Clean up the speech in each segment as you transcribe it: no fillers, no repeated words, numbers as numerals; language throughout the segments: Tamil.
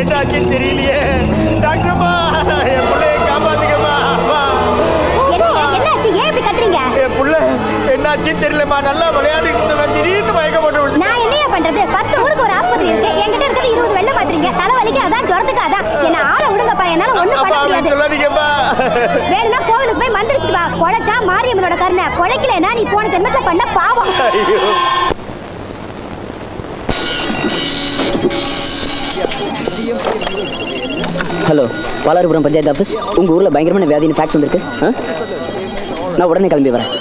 என்னாச்சுன்னு தெரியலையே. டாக்டர்மா, என் பிள்ளைய காப்பாத்துக்கம்மா. என்னாச்சு? ஏன் இப்படி கத்துறீங்க? என் புள்ள என்னாச்சுன்னு தெரியலம்மா. நல்லா விளையாடிட்டு இருந்தவன் திடீர்னு மயக்க போட்டு விழுந்து. நான் என்னையா பண்றது? 10 ஊருக்கு ஒரு ஆஸ்பத்திரி இருக்கு. என்கிட்ட இருக்கிறது 20 வெள்ள மாத்திரீங்க. தலைவலிக்கு அதான், ஜுரத்துக்கு அதான். என்ன ஆளை விடுங்கப்பா, என்னால ஒண்ணும் பண்ண முடியாது. சொல்லாதீங்கம்மா. வேணும்னா கோவிலுக்கு போய் மந்திரிச்சிட்டு வா. பொழைச்சா மாரியம்மனோட கருணை, பொழைக்கலன்னா நீ போன ஜென்மத்துல பண்ண பாவம். Hello, Palarupuram panchayat office. உங்கள் ஊரில் பயங்கரமான வியாதின்னு ஃபேக்ஸ் வந்திருக்கு. நான் உடனே கிளம்பி வரேன்.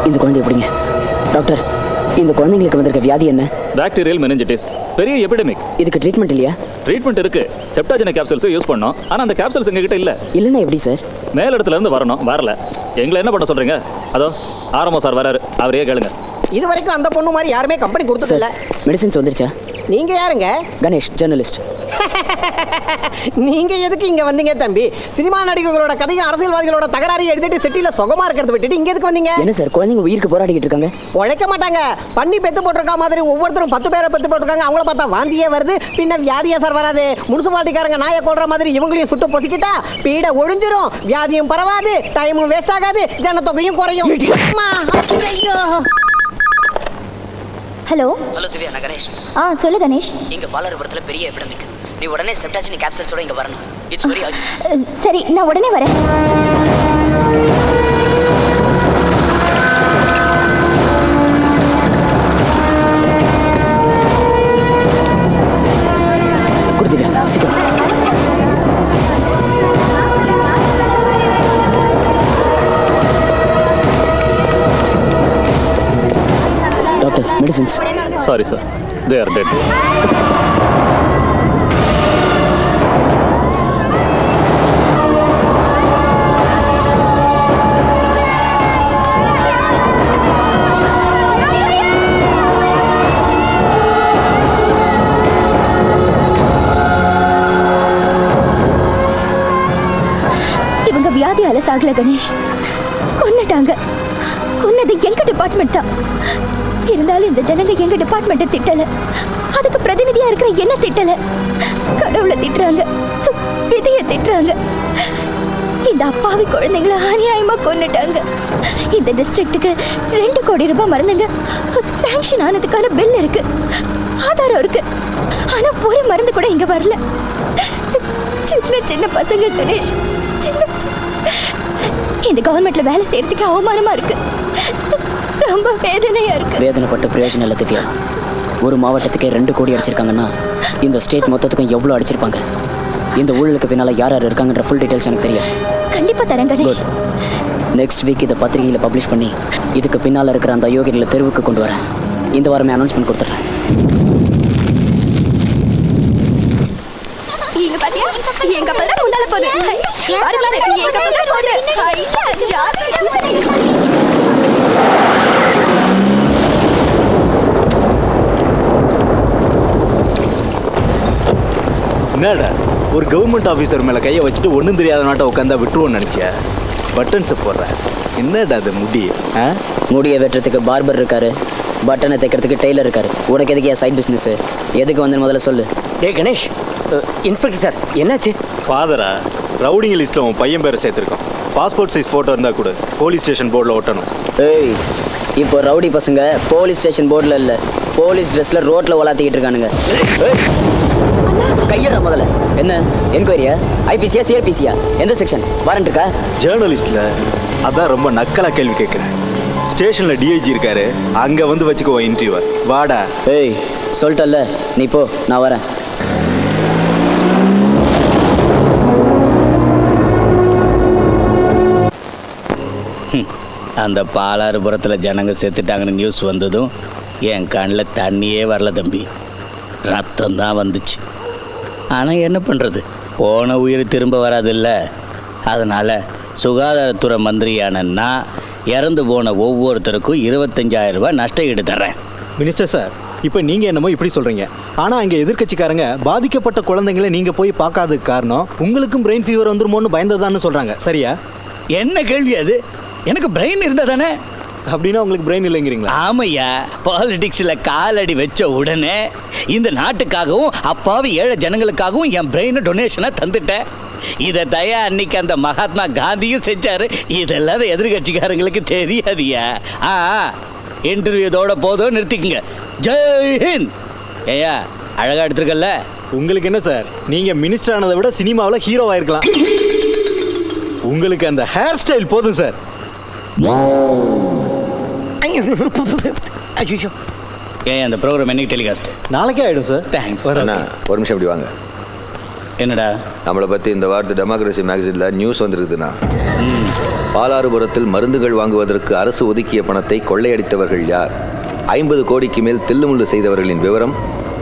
இந்த குழந்தை எப்படிங்க டாக்டர்? இந்த குழந்தைங்களுக்கு வந்திருக்க வியாதி என்ன? பாக்டீரியல் மெனிஞ்சிட்டிஸ், பெரிய எபிடமிக். இதுக்கு ட்ரீட்மெண்ட் இல்லையா? ட்ரீட்மெண்ட் இருக்கு. செப்டாஜெனிக் கேப்சூல்ஸ் யூஸ் பண்ணோம். ஆனா அந்த கேப்சூல்ஸ் எங்ககிட்ட இல்ல. இல்லைன்னா எப்படி சார்? மேலிடத்துல இருந்து வரணும், வரல. எங்களை என்ன பண்ண சொல்றீங்க? அதோ ஆரம்பம் சார் வராரு, அவரே கேளுங்க. இது வரைக்கும் அந்த பொண்ணு மாதிரி யாருமே கம்பெனி கொடுத்தது இல்ல. மெடிசின்ஸ் வந்துருச்சா? நீங்க யாருங்க? கணேஷ், ஜெர்னலிஸ்ட். நீங்க எதுக்கு இங்க வந்தீங்க தம்பி? சினிமா நடிகர்களோட கதையும் அரசியல்வாதிகளோட தகராறையும் எடுத்துட்டு சிட்டில சுகமா இருக்கிறத விட்டுட்டு இங்க எதுக்கு வந்தீங்க? என்ன சார், குழந்தைங்க உயிருக்கு போராடிக்கிட்டு இருக்காங்க. உழைக்க மாட்டாங்க. பண்ணி பெத்து போட்டிருக்க மாதிரி ஒவ்வொருத்தரும் 10 பேரை பெத்து போட்டிருக்காங்க. அவங்கள பார்த்தா வாந்தியே வருது. பின்ன வியாதியா சார் வராது? முனிசிபாலிட்டிக்காரங்க நாயை கொல்ற மாதிரி இவங்களையும் சுட்டு பொசிக்கிட்டா பீட ஒழிஞ்சிரும், வியாதியும் பரவாது, டைமும் வேஸ்ட் ஆகாது, ஜனத்தொகையும் குறையும். ஹலோ ஹலோ திவ்யா, நான் கணேஷ். சொல்லு கணேஷ். இங்க பாலாறுபுரத்தில் பெரிய எபிடமிக். நீ உடனே செப்டாஜெனிக் கேப்சூல்ஸோட இங்க வரணும். It's very urgent. சரி, நான் உடனே வரேன். கொடுத்துங்க சீக்கிரம். Doctor, medicines. Sorry sir, they are dead. இவங்க வியாதியால சாகல கணேஷ், கொன்னுட்டாங்க. கொன்னது எங்க டிபார்ட்மெண்ட் தான். இருந்தாலும் இந்த ஜனங்க எங்க டிபார்ட்மெண்ட்டை திட்டல, அதுக்கு பிரதிநிதியா இருக்கிற என்ன திட்டல. கடவுளை திட்டுறாங்க, விதியை திட்டுறாங்க. இந்த அப்பாவி குழந்தைங்களை அநியாயமா கொன்னுட்டாங்க. இந்த டிஸ்ட்ரிக்ட்டுக்கு 2 கோடி ரூபாய் மருந்துங்க சாங்ஷன் ஆனதுக்கான பில் இருக்கு, ஆதாரம் இருக்கு. ஆனா ஒரு மருந்து கூட இங்க வரல. சின்ன சின்ன பசங்க கணேஷ், இந்த கவர்மெண்ட்ல வேலை செய்யறதுக்கு அவமானமா இருக்கு. ரொம்ப வேதனையா இருக்கு. வேதனைப்பட்ட பிரயோஜனம் இல்லை திவ்யா. ஒரு மாவட்டத்துக்கே 2 கோடி அடிச்சிருக்காங்கன்னா இந்த ஸ்டேட் மொத்தத்துக்கும் எவ்வளோ அடிச்சிருப்பாங்க? இந்த ஊழலுக்கு பின்னால யார் யார் இருக்காங்கன்ற ஃபுல் டீடைல்ஸ் எனக்கு தெரியும். கண்டிப்பா தரேன் கணேஷ். நெக்ஸ்ட் வீக் இதை பத்திரிகையில் பப்ளிஷ் பண்ணி இதுக்கு பின்னால் இருக்கிற அந்த அயோக்கியர்களை தெருவுக்கு கொண்டு வரேன். இந்த வாரமே அனௌன்ஸ்மெண்ட் கொடுத்துட்றேன். எங்க பதற முன்னால போகுது. எங்க பதற போகுது. என்னடா ஒரு கவர்மெண்ட் ஆஃபீஸர் மேலே கையை வச்சுட்டு ஒன்றும் தெரியாத நாட்டை உட்காந்தா விட்டுருவோன்னு நினச்சியா? பட்டன்ஸை போடுறேன். என்னடா அது முடி? முடியை வெட்டுறதுக்கு பார்பர் இருக்காரு, பட்டனை தைக்கிறதுக்கு டெய்லர் இருக்காரு. உனக்கு எதுக்கு என் சைட் பிஸ்னஸ்? எதுக்கு வந்து முதல்ல சொல்லு. கணேஷ், இன்ஸ்பெக்டர் சார், என்னாச்சு? ஃபாதரா, ரவுடிங் லிஸ்ட்டில் உன் பையன் பேரை சேர்த்துருக்கோம். பாஸ்போர்ட் சைஸ் ஃபோட்டோ இருந்தால் கூட போலீஸ் ஸ்டேஷன் போர்டில் ஒட்டணும். ஏய், இப்போ ரவுடி பசங்க போலீஸ் ஸ்டேஷன் போர்டில் இல்லை, போலீஸ் ட்ரெஸ்ஸில் ரோட்டில் வளாத்திக்கிட்டு இருக்கானுங்க. கையடா முதல்ல. என்ன என்கொயரியா? ஐபிசியா சிஆர்பிசியா? எந்த செக்ஷன்? வாரண்ட் இருக்கா? ஜேர்னலிஸ்டில் அதான் ரொம்ப நக்கலாக கேள்வி கேட்குறேன். ஸ்டேஷனில் டிஐஜி இருக்காரு, அங்கே வந்து வச்சுக்கோ இன்டர்வியூ. வாடா. ஏய், சொல்லிட்டல்ல, நீ போ, நான் வரேன். அந்த பாலாறுபுரத்தில் ஜனங்க செத்துட்டாங்கன்னு நியூஸ் வந்ததும் என் கண்ணில் தண்ணியே வரல தம்பி, ரத்தம் தான் வந்துச்சு. ஆனால் என்ன பண்ணுறது, போன உயிர் திரும்ப வராதில்ல. அதனால் சுகாதாரத்துறை மந்திரியான நான் இறந்து போன ஒவ்வொருத்தருக்கும் 25,000 ரூபாய் நஷ்ட ஈடு தர்றேன். மினிஸ்டர் சார், இப்போ நீங்கள் என்னமோ இப்படி சொல்கிறீங்க. ஆனால் அங்கே எதிர்க்கட்சிக்காரங்க பாதிக்கப்பட்ட குழந்தைங்களை நீங்கள் போய் பார்க்காததுக்கு காரணம் உங்களுக்கும் பிரெயின் ஃபீவர் வந்துருமோன்னு பயந்ததான்னு சொல்கிறாங்க. சரியா? என்ன கேள்வி அது? எனக்கு பிரெயின் இருந்தா தானே. அப்படின்னா உங்களுக்கு பிரெயின் இல்லைங்கிறீங்களா? ஆமையா, பாலிடிக்ஸில் காலடி வச்ச உடனே இந்த நாட்டுக்காகவும் அப்பாவி ஏழை ஜனங்களுக்காகவும் என் பிரெயினை டொனேஷனை தந்துட்டேன். இதை தயா அன்னைக்கு அந்த மகாத்மா காந்தியும் செஞ்சாரு. இதெல்லாம் எதிர்கட்சிக்காரங்களுக்கு தெரியாதியா? இன்டர்வியூ இதோட போதும், நிறுத்திக்குங்க. ஜெய்ஹிந்த். ஏயா அழகா எடுத்துருக்கல. உங்களுக்கு என்ன சார், நீங்கள் மினிஸ்டர் ஆனதை விட சினிமாவில் ஹீரோவாக இருக்கலாம். உங்களுக்கு அந்த ஹேர் ஸ்டைல் போதும் சார். ஏன் அந்த ப்ரோக்ராம் என்னைக்கு டெலிகாஸ்ட்? நாளைக்கே ஆகிடும் சார். தேங்க்ஸ். ஒரு நிமிஷம் இப்படி வாங்க. என்னடா நம்மளை பற்றி இந்த வார்த்தை டெமோக்ரஸி மேகசினில் நியூஸ் வந்துருக்குதுண்ணா. பாலாறுபுரத்தில் மருந்துகள் வாங்குவதற்கு அரசு ஒதுக்கிய பணத்தை கொள்ளையடித்தவர்கள் யார்? 50 கோடிக்கு மேல் தில்லுமுள்ளு செய்தவர்களின் விவரம்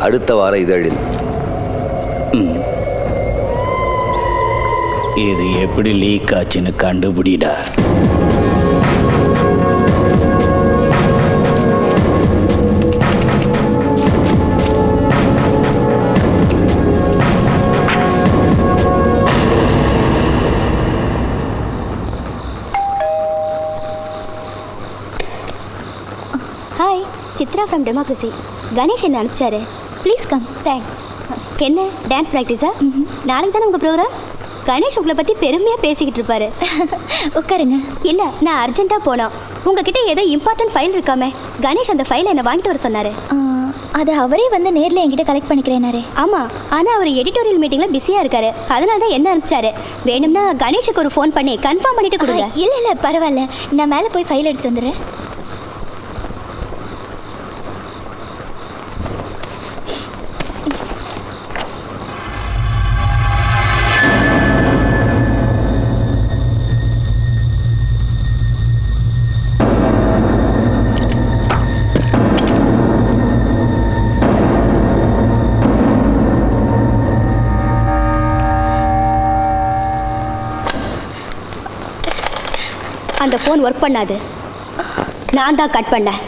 அடுத்த வார இதழில். இது எப்படி லீக் ஆச்சுன்னு கண்டுபிடிடா. Hi, Chitra from democracy. Ganesh என்ன அனுப்பிச்சாரு. Please come. தேங்க்ஸ். என்ன டான்ஸ் ப்ராக்டிஸா? நாளைக்கு தானே உங்கள் ப்ரோக்ராம். கணேஷ் உங்களை பற்றி பெருமையாக பேசிக்கிட்டு இருப்பாரு. உட்காருங்க. இல்லை, நான் அர்ஜென்ட்டாக போனோம். உங்ககிட்ட ஏதோ இம்பார்ட்டன்ட் ஃபைல் இருக்காமே. கணேஷ் அந்த ஃபைலை என்னை வாங்கிட்டு வர சொன்னார். அது அவரே வந்து நேரில் என்கிட்ட கலெக்ட் பண்ணிக்கிறேனாரே. ஆமாம், ஆனால் அவர் எடிட்டோரியல் மீட்டிங்கில் பிஸியாக இருக்காரு. அதனால தான் என்ன அனுப்பிச்சாரு. வேணும்னா கணேஷுக்கு ஒரு ஃபோன் பண்ணி கன்ஃபார்ம் பண்ணிட்டு கொடுங்க. இல்லை இல்லை பரவாயில்ல, நான் மேலே போய் ஃபைல் எடுத்துகிட்டு வந்துடுறேன். அந்த ஃபோன் ஒர்க் பண்ணாது. நான் தான் கட் பண்ணேன்.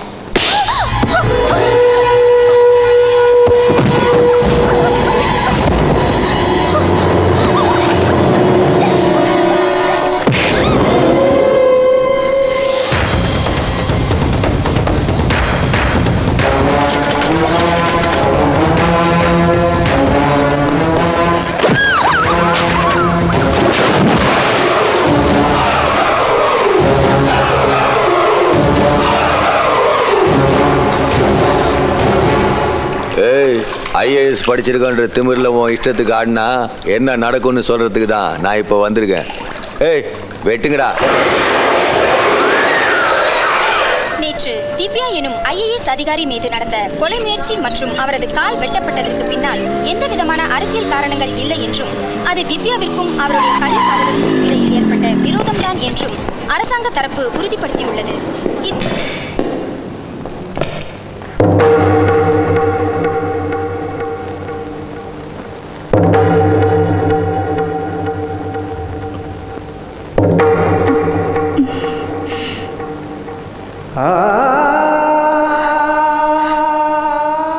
IAS படிச்சிருக்கன்ற திமிரில் உன் இஷ்டத்துக்கு ஆடினா என்ன நடக்கும்னு சொல்கிறதுக்கு தான் நான் இப்போ வந்திருக்கேன். ஏய் வெட்டுங்கடா. நேற்று திவ்யா எனும் IAS அதிகாரி மீது நடந்த கொலை முயற்சி மற்றும் அவரது கால் வெட்டப்பட்டதற்கு பின்னால் எந்த விதமான அரசியல் காரணங்கள் இல்லை என்றும் அது திவ்யாவிற்கும் அவருடைய கள்ளக்காதலுக்கும் இடையில் ஏற்பட்ட விரோதம்தான் என்றும் அரசாங்க தரப்பு உறுதிப்படுத்தியுள்ளது.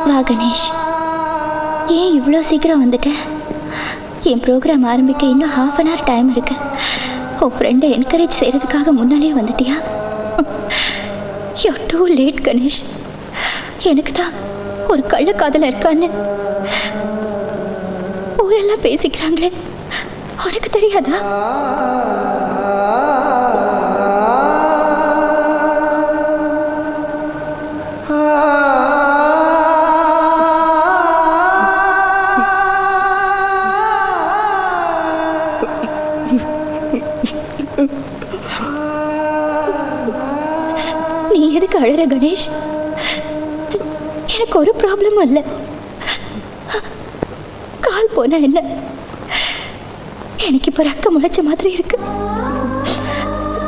வா கணேஷ், ஏன் இவ்வளோ சீக்கிரம் வந்துட்டேன்? என் ப்ரோக்ராம் ஆரம்பிக்க இன்னும் ½ அன் ஹவர் டைம் இருக்கு. உன் ஃப்ரெண்டை என்கரேஜ் செய்கிறதுக்காக முன்னாலே வந்துட்டியா? You're too late Ganesh. எனக்கு தான் ஒரு கள்ளக்காதல இருக்கான்னு ஊரெல்லாம் பேசிக்கிறாங்களே, உனக்கு தெரியாதா? நீ எதுக்கு அழற கணேஷ்? எனக்கு ஒரு ப்ராப்ளமும் இல்லை. கால் போன என்ன, எனக்கு இப்போ ரக்க முளைச்ச மாதிரி இருக்கு.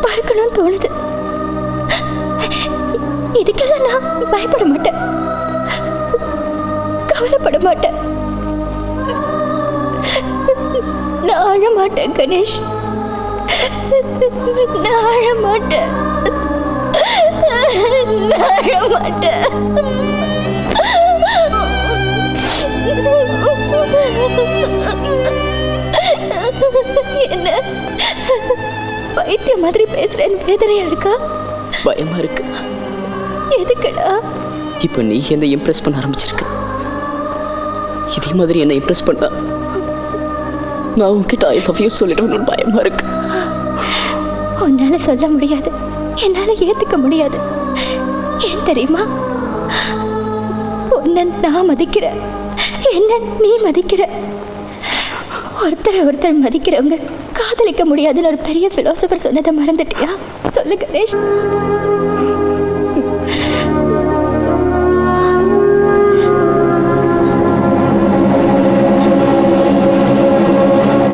பறக்கணும்னு தோணுது. இதுக்கெல்லாம் நான் பயப்பட மாட்டேன், கவலைப்பட மாட்டேன். நான் அழ மாட்டேன் கணேஷ், நான் அழ மாட்டேன். நான் அழ மாட்டேன். என்ன பைத்திய மாதிரி பேசுறேன்னு வேதனையா இருக்கா? பயமா இருக்கு. எதுக்குடா? இப்போ நீ என்ன இம்ப்ரெஸ் பண்ண ஆரம்பிச்சிருக்க. இதே மாதிரி என்ன இம்ப்ரெஸ் பண்ணா நான் உன்கிட்ட ஐ லவ் யூ சொல்லிடுவேன்னு பயமா இருக்கு. உன்னால சொல்ல முடியாது, என்னால ஏத்துக்க முடியாது. ஏன் தெரியுமா? உன்னை நான் மதிக்கிறேன், என்ன நீ மதிக்கிற. ஒருத்தர் மதிக்கிறவங்க காதலிக்க முடியாதுன்னு ஒரு பெரிய பிலோசபர் சொன்னதை மறந்துட்டியா? சொல்லு கணேஷ்.